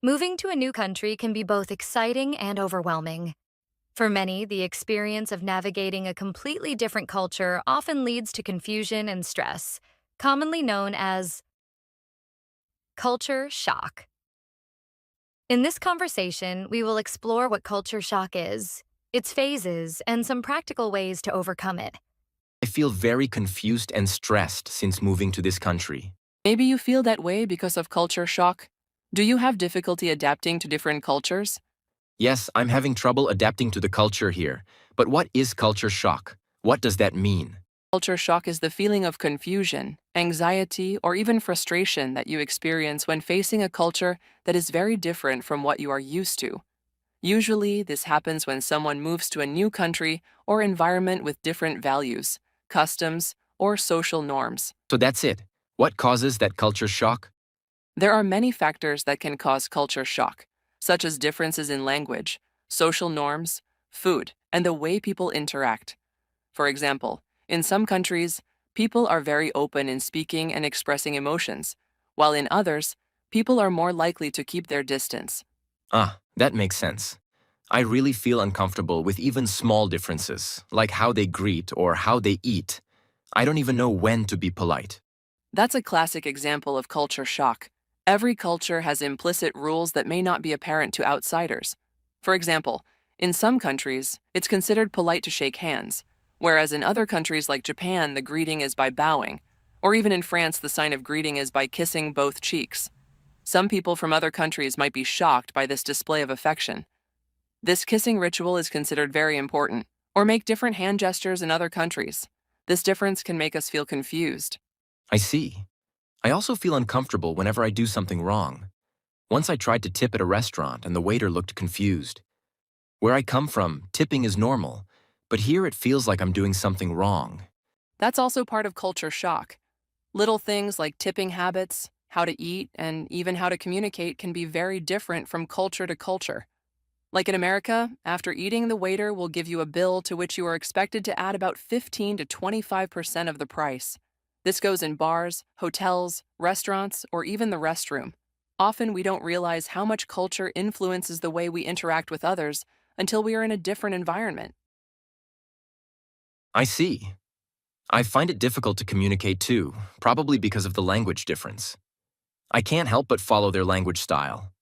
Moving to a new country can be both exciting and overwhelming. For many, the experience of navigating a completely different culture often leads to confusion and stress, commonly known as culture shock. In this conversation, we will explore what culture shock is, its phases, and some practical ways to overcome it. I feel very confused and stressed since moving to this country. Maybe you feel that way because of culture shock. Do you have difficulty adapting to different cultures? Yes, I'm having trouble adapting to the culture here. But what is culture shock? What does that mean? Culture shock is the feeling of confusion, anxiety, or even frustration that you experience when facing a culture that is very different from what you are used to. Usually, this happens when someone moves to a new country or environment with different values, customs, or social norms. So that's it. What causes that culture shock? There are many factors that can cause culture shock, such as differences in language, social norms, food, and the way people interact. For example, in some countries, people are very open in speaking and expressing emotions, while in others, people are more likely to keep their distance. That makes sense. I really feel uncomfortable with even small differences, like how they greet or how they eat. I don't even know when to be polite. That's a classic example of culture shock. Every culture has implicit rules that may not be apparent to outsiders. For example, in some countries, it's considered polite to shake hands, whereas in other countries like Japan, the greeting is by bowing, or even in France, the sign of greeting is by kissing both cheeks. Some people from other countries might be shocked by this display of affection. This kissing ritual is considered very important, or make different hand gestures in other countries. This difference can make us feel confused. I see. I also feel uncomfortable whenever I do something wrong. Once I tried to tip at a restaurant and the waiter looked confused. Where I come from, tipping is normal, but here it feels like I'm doing something wrong. That's also part of culture shock. Little things like tipping habits, how to eat, and even how to communicate can be very different from culture to culture. Like in America, after eating, the waiter will give you a bill to which you are expected to add about 15 to 25% of the price. This goes in bars, hotels, restaurants, or even the restroom. Often we don't realize how much culture influences the way we interact with others until we are in a different environment. I see. I find it difficult to communicate too, probably because of the language difference. I can't help but follow their language style.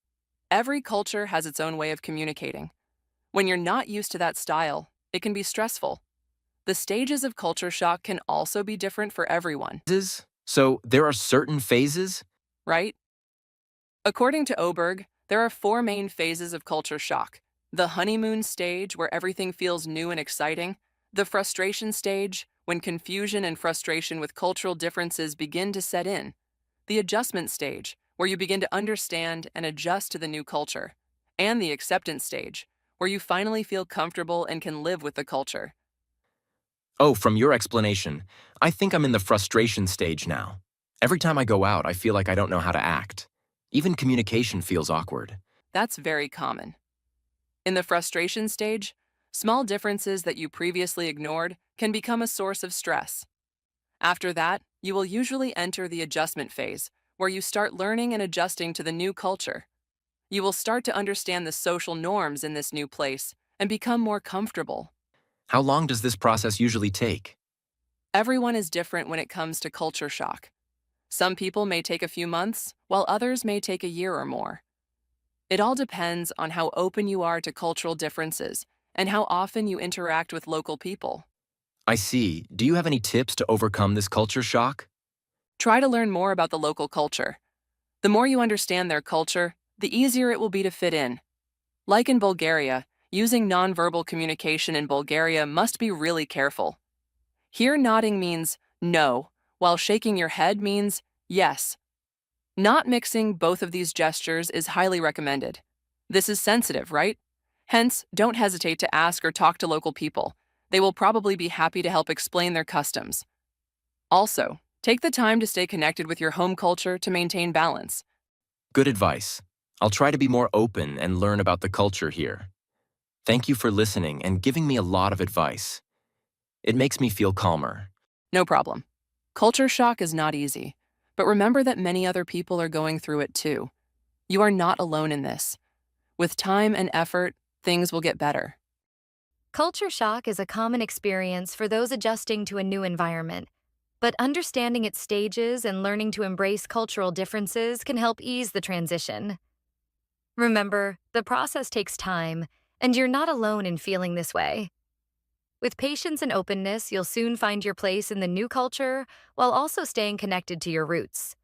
Every culture has its own way of communicating. When you're not used to that style, it can be stressful. The stages of culture shock can also be different for everyone, So there are certain phases? right? According to Oberg, there are four main phases of culture shock: the honeymoon stage, where everything feels new and exciting; the frustration stage, when confusion and frustration with cultural differences begin to set in; the adjustment stage, where you begin to understand and adjust to the new culture; and the acceptance stage, where you finally feel comfortable and can live with the culture. Oh, from your explanation, I think I'm in the frustration stage now. Every time I go out, I feel like I don't know how to act. Even communication feels awkward. That's very common. In the frustration stage, small differences that you previously ignored can become a source of stress. After that, you will usually enter the adjustment phase, where you start learning and adjusting to the new culture. You will start to understand the social norms in this new place and become more comfortable. How long does this process usually take? Everyone is different when it comes to culture shock. Some people may take a few months, while others may take a year or more. It all depends on how open you are to cultural differences and how often you interact with local people. I see. Do you have any tips to overcome this culture shock? Try to learn more about the local culture. The more you understand their culture, the easier it will be to fit in. Like in Bulgaria, using nonverbal communication in Bulgaria must be really careful. Here, nodding means no, while shaking your head means yes. Not mixing both of these gestures is highly recommended. This is sensitive, right? Hence, don't hesitate to ask or talk to local people. They will probably be happy to help explain their customs. Also, take the time to stay connected with your home culture to maintain balance. Good advice. I'll try to be more open and learn about the culture here. Thank you for listening and giving me a lot of advice. It makes me feel calmer. No problem. Culture shock is not easy, but remember that many other people are going through it too. You are not alone in this. With time and effort, things will get better. Culture shock is a common experience for those adjusting to a new environment, but understanding its stages and learning to embrace cultural differences can help ease the transition. Remember, the process takes time, and you're not alone in feeling this way. With patience and openness, you'll soon find your place in the new culture while also staying connected to your roots.